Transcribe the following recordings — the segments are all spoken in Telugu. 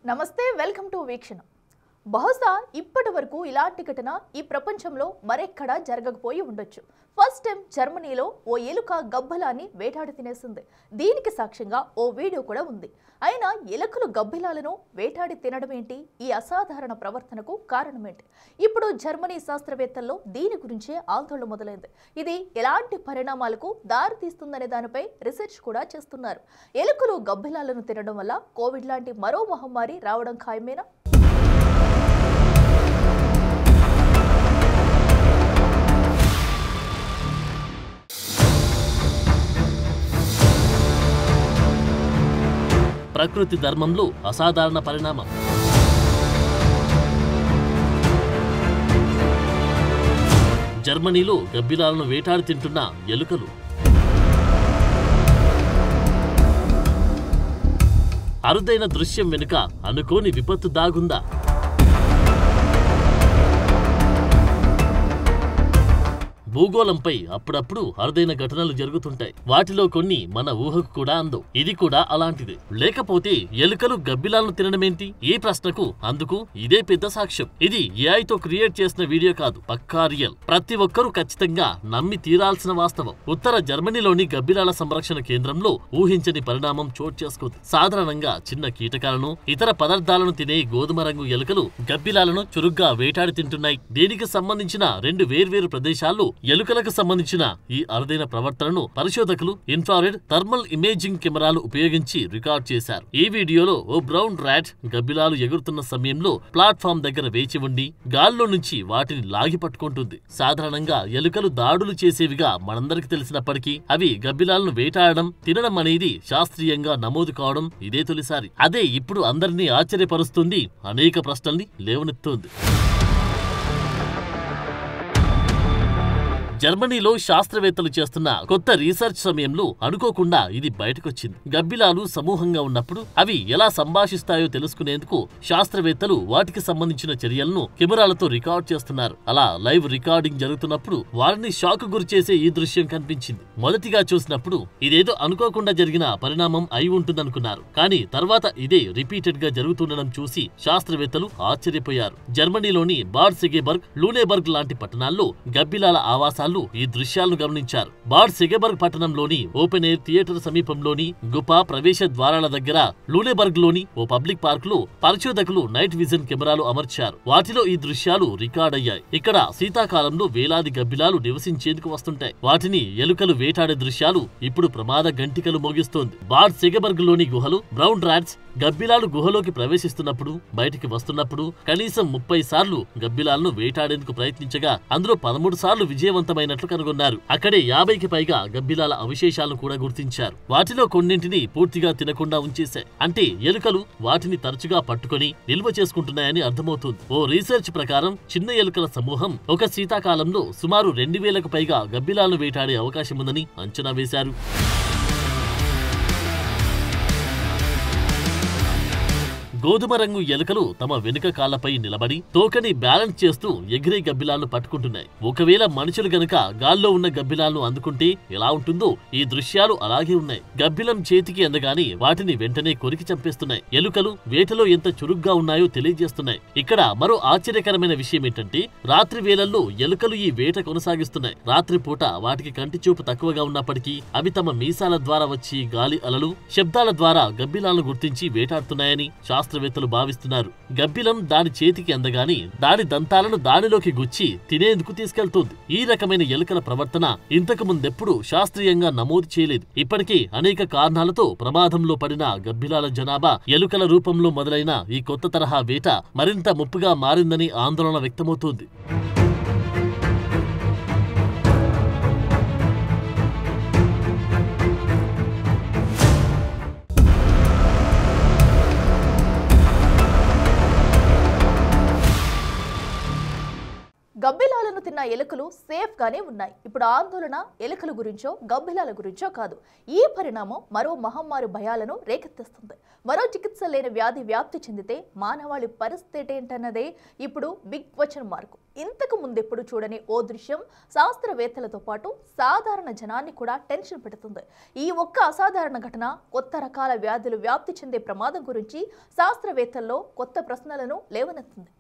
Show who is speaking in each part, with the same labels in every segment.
Speaker 1: నమస్తే వెల్కమ్ టు వీక్షణ. బహుశా ఇప్పటి వరకు ఇలాంటి ఘటన ఈ ప్రపంచంలో మరెక్కడా జరగకపోయి ఉండొచ్చు. ఫస్ట్ టైం జర్మనీలో ఓ ఎలుక గబ్బలాన్ని వేటాడి తినేసింది. దీనికి సాక్ష్యంగా ఓ వీడియో కూడా ఉంది. అయినా ఎలుకలు గబ్బిలాలను వేటాడి తినడం ఏంటి? ఈ అసాధారణ ప్రవర్తనకు కారణమేంటి? ఇప్పుడు జర్మనీ శాస్త్రవేత్తల్లో దీని గురించే ఆందోళన మొదలైంది. ఇది ఎలాంటి పరిణామాలకు దారితీస్తుందనే దానిపై రీసెర్చ్ కూడా చేస్తున్నారు. ఎలుకలు గబ్బిలాలను తినడం వల్ల కోవిడ్ లాంటి మరో మహమ్మారి రావడం ఖాయమేనా?
Speaker 2: ప్రకృతి ధర్మంలో అసాధారణ పరిణామం. జర్మనీలో గబ్బిలాలను వేటాడి తింటున్న ఎలుకలు. అరుదైన దృశ్యం వెనుక అనుకోని విపత్తు దాగుందా? భూగోళంపై అప్పుడప్పుడు అరుదైన ఘటనలు జరుగుతుంటాయి. వాటిలో కొన్ని మన ఊహకు కూడా అందవు. ఇది కూడా అలాంటిదే. లేకపోతే ఎలుకలు గబ్బిలాలను తినడమేంటి? ఈ ప్రశ్నకు అందుకు ఇదే పెద్ద సాక్ష్యం. ఇది ఏఐతో క్రియేట్ చేసిన వీడియో కాదు, పక్కా రియల్. ప్రతి ఒక్కరూ ఖచ్చితంగా నమ్మి తీరాల్సిన వాస్తవం. ఉత్తర జర్మనీలోని గబ్బిలాల సంరక్షణ కేంద్రంలో ఊహించని పరిణామం చోటు చేసుకుంది. సాధారణంగా చిన్న కీటకాలను, ఇతర పదార్థాలను తినే గోధుమ రంగు ఎలుకలు గబ్బిలాలను చురుగ్గా వేటాడి తింటున్నాయి. దీనికి సంబంధించిన రెండు వేర్వేరు ప్రదేశాల్లో ఎలుకలకు సంబంధించిన ఈ అరుదైన ప్రవర్తనను పరిశోధకులు ఇన్ఫ్రారెడ్ థర్మల్ ఇమేజింగ్ కెమెరాలు ఉపయోగించి రికార్డ్ చేశారు. ఈ వీడియోలో ఓ బ్రౌన్ ర్యాట్ గబ్బిలాలు ఎగురుతున్న సమయంలో ప్లాట్ఫామ్ దగ్గర వేచి ఉండి గాల్లో నుంచి వాటిని లాగి పట్టుకుంటుంది. సాధారణంగా ఎలుకలు దాడులు చేసేవిగా మనందరికి తెలిసినప్పటికీ అవి గబ్బిలాలను వేటాడడం, తినడం అనేది శాస్త్రీయంగా నమోదు కావడం ఇదే తొలిసారి. అదే ఇప్పుడు అందరినీ ఆశ్చర్యపరుస్తుంది, అనేక ప్రశ్నల్ని లేవనెత్తుంది. జర్మనీలో శాస్త్రవేత్తలు చేస్తున్న కొత్త రీసెర్చ్ సమయంలో అనుకోకుండా ఇది బయటకొచ్చింది. గబ్బిలాలు సమూహంగా ఉన్నప్పుడు అవి ఎలా సంభాషిస్తాయో తెలుసుకునేందుకు శాస్త్రవేత్తలు వాటికి సంబంధించిన చర్యలను కెమెరాలతో రికార్డ్ చేస్తున్నారు. అలా లైవ్ రికార్డింగ్ జరుగుతున్నప్పుడు వారిని షాక్ గురిచేసే ఈ దృశ్యం కనిపించింది. మొదటిగా చూసినప్పుడు ఇదేదో అనుకోకుండా జరిగిన పరిణామం అయి ఉంటుందనుకున్నారు. కానీ తర్వాత ఇదే రిపీటెడ్ గా జరుగుతుండడం చూసి శాస్త్రవేత్తలు ఆశ్చర్యపోయారు. జర్మనీలోని బాడ్ సెగెబర్గ్, లూనేబర్గ్ లాంటి పట్టణాల్లో గబ్బిలాల ఆవాసాలు ఈ దృశ్యాలను గమనించారు. బాడ్ సెగెబర్గ్ పట్టణంలోని ఓపెన్ ఎయిర్ థియేటర్ సమీపంలోని గుపా ప్రవేశ ద్వారాల దగ్గర, లూనేబర్గ్ లోని ఓ పబ్లిక్ పార్క్ లో పరిశోధకులు నైట్ విజన్ కెమెరాలు అమర్చారు. వాటిలో ఈ దృశ్యాలు రికార్డ్ అయ్యాయి. ఇక్కడ శీతాకాలంలో వేలాది గబ్బిలాలు నివసించేందుకు వస్తుంటాయి. వాటిని ఎలుకలు వేటాడే దృశ్యాలు ఇప్పుడు ప్రమాద గంటికలు మోగిస్తోంది. బాడ్ సెగెబర్గ్ లోని గుహలు బ్రౌన్ ర్యాట్స్ గబ్బిలాలు గుహలోకి ప్రవేశిస్తున్నప్పుడు, బయటికి వస్తున్నప్పుడు కనీసం 30 సార్లు గబ్బిలాలను వేటాడేందుకు ప్రయత్నించగా అందులో 13 సార్లు విజయవంతమైనట్లు కనుగొన్నారు. అక్కడే 50కి పైగా గబ్బిలాల అవశేషాలను కూడా గుర్తించారు. వాటిలో కొన్నింటిని పూర్తిగా తినకుండా ఉంచేశాయి. అంటే ఎలుకలు వాటిని తరచుగా పట్టుకొని నిల్వ చేసుకుంటున్నాయని అర్థమవుతుంది. ఓ రీసెర్చ్ ప్రకారం చిన్న ఎలుకల సమూహం ఒక శీతాకాలంలో సుమారు 2000కు పైగా గబ్బిలాలను వేటాడే అవకాశం ఉందని అంచనా వేశారు. గోధుమ రంగు ఎలుకలు తమ వెనుక కాళ్లపై నిలబడి తోకని బ్యాలెన్స్ చేస్తూ ఎగిరే గబ్బిలాలను పట్టుకుంటున్నాయి. ఒకవేళ మనుషులు గనుక గాల్లో ఉన్న గబ్బిలాలను అందుకుంటే ఎలా ఉంటుందో ఈ దృశ్యాలు అలాగే ఉన్నాయి. గబ్బిలం చేతికి అందగానే వాటిని వెంటనే కొరికి చంపేస్తున్నాయి. ఎలుకలు వేటలో ఎంత చురుగ్గా ఉన్నాయో తెలియజేస్తున్నాయి. ఇక్కడ మరో ఆశ్చర్యకరమైన విషయం ఏంటంటే రాత్రి వేళల్లో ఎలుకలు ఈ వేట కొనసాగిస్తున్నాయి. రాత్రిపూట వాటికి కంటి చూపు తక్కువగా ఉన్నప్పటికీ అవి తమ మీసాల ద్వారా వచ్చి గాలి అలలు, శబ్దాల ద్వారా గబ్బిలాలను గుర్తించి వేటాడుతున్నాయని శాస్త్రవేత్తలు భావిస్తున్నారు. గబ్బిలం దాని చేతికి అందగానే దాని దంతాలను దానిలోకి గుచ్చి తినేందుకు తీసుకెళ్తుంది. ఈ రకమైన ఎలుకల ప్రవర్తన ఇంతకు ముందెప్పుడు శాస్త్రీయంగా నమోదు చేయలేదు. ఇప్పటికే అనేక కారణాలతో ప్రమాదంలో పడిన గబ్బిలాల జనాభా ఎలుకల రూపంలో మొదలైన ఈ కొత్త తరహా వేట మరింత ముప్పుగా మారిందని ఆందోళన వ్యక్తమవుతోంది.
Speaker 1: గబ్బిలాలను దెబ్బతిన్న ఎలుకలు సేఫ్ గానే ఉన్నాయి. ఇప్పుడు ఆందోళన ఎలుకల గురించో గబ్బిలాల గురించో కాదు. ఈ పరిణామం మరో మహమ్మారి భయాలను రేకెత్తిస్తుంది. మరో చికిత్స లేని వ్యాధి వ్యాప్తి చెందితే మానవాళి పరిస్థితి ఏంటన్నదే ఇప్పుడు బిగ్ క్వశ్చన్ మార్క్. ఇంతకు ముందెప్పుడు చూడని ఓ దృశ్యం శాస్త్రవేత్తలతో పాటు సాధారణ జనాన్ని కూడా టెన్షన్ పెడుతుంది. ఈ ఒక్క అసాధారణ ఘటన కొత్త రకాల వ్యాధులు వ్యాప్తి చెందే ప్రమాదం గురించి శాస్త్రవేత్తల్లో కొత్త ప్రశ్నలను లేవనెత్తింది.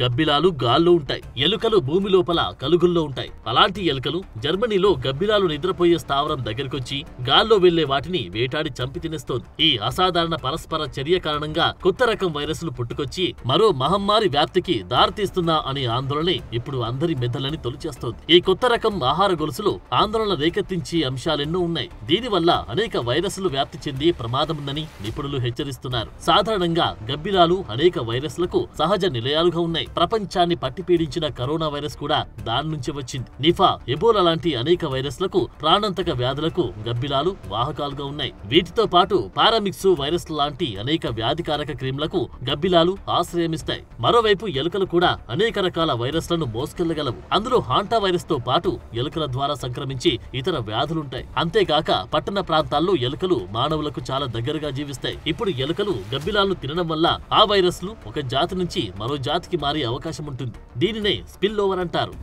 Speaker 2: గబ్బిలాలు గాల్లో ఉంటాయి. ఎలుకలు భూమి లోపల కలుగుల్లో ఉంటాయి. అలాంటి ఎలుకలు జర్మనీలో గబ్బిలాలు నిద్రపోయే స్థావరం దగ్గరకొచ్చి గాల్లో వెళ్లే వాటిని వేటాడి చంపి తినేస్తోంది. ఈ అసాధారణ పరస్పర చర్య కారణంగా కొత్త రకం వైరస్లు పుట్టుకొచ్చి మరో మహమ్మారి వ్యాప్తికి దారితీస్తుందా అనే ఆందోళనే ఇప్పుడు అందరి మెదళ్ళని తొలిచేస్తోంది. ఈ కొత్త రకం ఆహార గొలుసులో ఆందోళన రేకెత్తించే అంశాలెన్నో ఉన్నాయి. దీనివల్ల అనేక వైరస్లు వ్యాప్తి చెందే ప్రమాదముందని నిపుణులు హెచ్చరిస్తున్నారు. సాధారణంగా గబ్బిలాలు అనేక వైరస్లకు సహజ నిలయాలుగా ఉన్నాయి. ప్రపంచాన్ని పట్టిపీడించిన కరోనా వైరస్ కూడా దాని నుంచి వచ్చింది. నిఫా, ఎబోలా లాంటి అనేక వైరస్లకు, ప్రాణాంతక వ్యాధులకు గబ్బిలాలు వాహకాలుగా ఉన్నాయి. వీటితో పాటు పారామిక్స్ వైరస్ లాంటి అనేక వ్యాధికారక క్రిములకు గబ్బిలాలు ఆశ్రయమిస్తాయి. మరోవైపు ఎలుకలు కూడా అనేక రకాల వైరస్లను మోసుకెళ్లగలవు. అందులో హాంటా వైరస్ తో పాటు ఎలుకల ద్వారా సంక్రమించి ఇతర వ్యాధులుంటాయి. అంతేగాక పట్టణ ప్రాంతాల్లో ఎలుకలు మానవులకు చాలా దగ్గరగా జీవిస్తాయి. ఇప్పుడు ఎలుకలు గబ్బిలాలను తినడం వల్ల ఆ వైరస్లు ఒక జాతి నుంచి మరో జాతికి మారే అవకాశం ఉంటుంది. దీనినే స్పిల్ ఓవర్ అంటారు.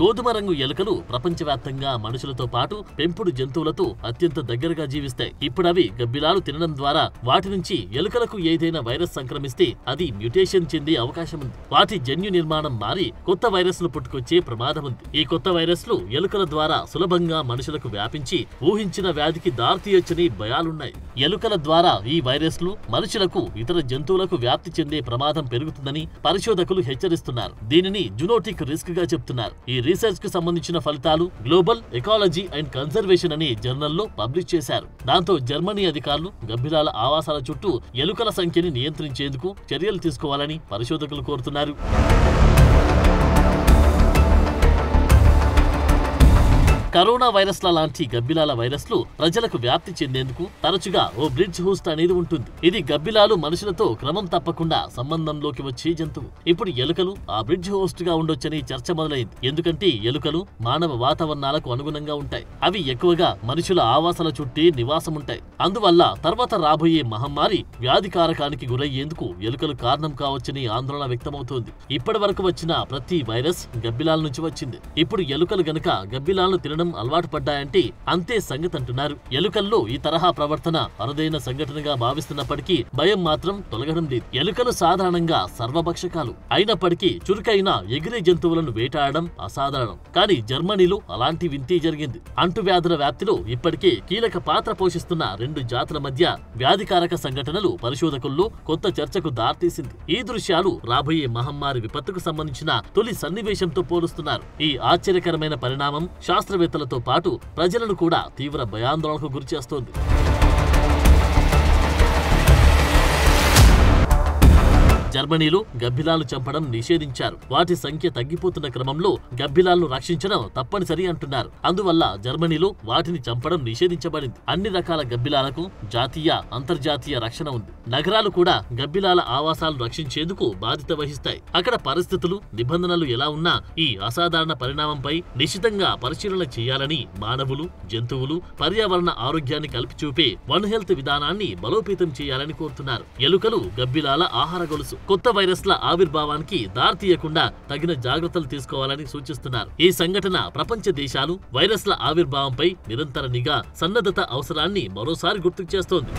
Speaker 2: గోధుమ రంగు ఎలుకలు ప్రపంచవ్యాప్తంగా మనుషులతో పాటు పెంపుడు జంతువులతో అత్యంత దగ్గరగా జీవిస్తాయి. ఇప్పుడవి గబ్బిలాలు తినడం ద్వారా వాటి నుంచి ఎలుకలకు ఏదైనా వైరస్ సంక్రమిస్తే అది మ్యూటేషన్ చెందే అవకాశం ఉంది. వాటి జన్యు నిర్మాణం మారి కొత్త వైరస్లు పుట్టుకొచ్చే ప్రమాదం ఉంది. ఈ కొత్త వైరస్లు ఎలుకల ద్వారా సులభంగా మనుషులకు వ్యాపించి ఊహించిన వ్యాధికి దారితీయొచ్చని భయాలున్నాయి. ఎలుకల ద్వారా ఈ వైరస్లు మనుషులకు, ఇతర జంతువులకు వ్యాప్తి చెందే ప్రమాదం పెరుగుతుందని పరిశోధకులు హెచ్చరిస్తున్నారు. దీనిని జూనోటిక్ రిస్క్ గా చెప్తున్నారు. ఈ రీసెర్చ్ కు సంబంధించిన ఫలితాలు గ్లోబల్ ఎకాలజీ అండ్ కన్జర్వేషన్ అనే జర్నల్లో పబ్లిష్ చేశారు. దాంతో జర్మనీ అధికారులు గబ్బిలాల ఆవాసాల చుట్టూ ఎలుకల సంఖ్యని నియంత్రించేందుకు చర్యలు తీసుకోవాలని పరిశోధకులు కోరుతున్నారు. కరోనా వైరస్ల లాంటి గబ్బిలాల వైరస్లు ప్రజలకు వ్యాప్తి చెందేందుకు తరచుగా ఓ బ్రిడ్జ్ హోస్ట్ అనేది ఉంటుంది. ఇది గబ్బిలాలు మనుషులతో క్రమం తప్పకుండా సంబంధంలోకి వచ్చే జంతువు. ఇప్పుడు ఎలుకలు ఆ బ్రిడ్జ్ హోస్ట్ గా ఉండొచ్చని చర్చ మొదలైంది. ఎందుకంటే ఎలుకలు మానవ వాతావరణాలకు అనుగుణంగా ఉంటాయి. అవి ఎక్కువగా మనుషుల ఆవాసాల చుట్టే నివాసం ఉంటాయి. అందువల్ల తర్వాత రాబోయే మహమ్మారి వ్యాధికారకానికి గురయ్యేందుకు ఎలుకలు కారణం కావచ్చని ఆందోళన వ్యక్తమవుతోంది. ఇప్పటి వరకు వచ్చిన ప్రతి వైరస్ గబ్బిలాల నుంచి వచ్చింది. ఇప్పుడు ఎలుకలు గనక గబ్బిలాలను తినడం అలవాటు పడ్డాయంటే అంతే సంగతి అంటున్నారు. ఎలుకల్లో ఈ తరహా ప్రవర్తన అరుదైన సంఘటనగా భావిస్తున్నప్పటికీ భయం మాత్రం తొలగడం లేదు. ఎలుకలు సాధారణంగా సర్వభక్షకాలు అయినప్పటికీ చురుకైన ఎగిరే జంతువులను వేటాడడం అసాధారణం. కానీ జర్మనీలో అలాంటి వింతే జరిగింది. అంటువ్యాధుల వ్యాప్తిలో ఇప్పటికే కీలక పాత్ర పోషిస్తున్న రెండు జాతుల మధ్య వ్యాధికారక సంఘటనలు పరిశోధకుల్లో కొత్త చర్చకు దారితీసింది. ఈ దృశ్యాలు రాబోయే మహమ్మారి విపత్తుకు సంబంధించిన తొలి సన్నివేశంతో పోలుస్తున్నారు. ఈ ఆశ్చర్యకరమైన పరిణామం శాస్త్రవేత్తలతో పాటు ప్రజలను కూడా తీవ్ర భయాందోళనకు గురిచేస్తోంది. జర్మనీలో గబ్బిలాలు చంపడం నిషేధించారు. వాటి సంఖ్య తగ్గిపోతున్న క్రమంలో గబ్బిలాలను రక్షించడం తప్పనిసరి అంటున్నారు. అందువల్ల జర్మనీలో వాటిని చంపడం నిషేధించబడింది. అన్ని రకాల గబ్బిలాలకు జాతీయ, అంతర్జాతీయ రక్షణ ఉంది. నగరాలు కూడా గబ్బిలాల ఆవాసాలు రక్షించేందుకు బాధ్యత వహిస్తాయి. అక్కడ పరిస్థితులు, నిబంధనలు ఎలా ఉన్నా ఈ అసాధారణ పరిణామంపై నిశితంగా పరిశీలన చేయాలని మానవులు, జంతువులు, పర్యావరణ ఆరోగ్యాన్ని కలిపి చూపే వన్ హెల్త్ విధానాన్ని బలోపేతం చేయాలని కోరుతున్నారు. ఎలుకలు గబ్బిలాల ఆహార గొలుసు. కొత్త వైరస్ల ఆవిర్భావానికి దారితీయకుండా తగిన జాగ్రత్తలు తీసుకోవాలని సూచిస్తున్నారు. ఈ సంఘటన ప్రపంచ దేశాలు వైరస్ల ఆవిర్భావంపై నిరంతర నిఘా, సన్నద్ధత అవసరాన్ని మరోసారి గుర్తుకు చేస్తోంది.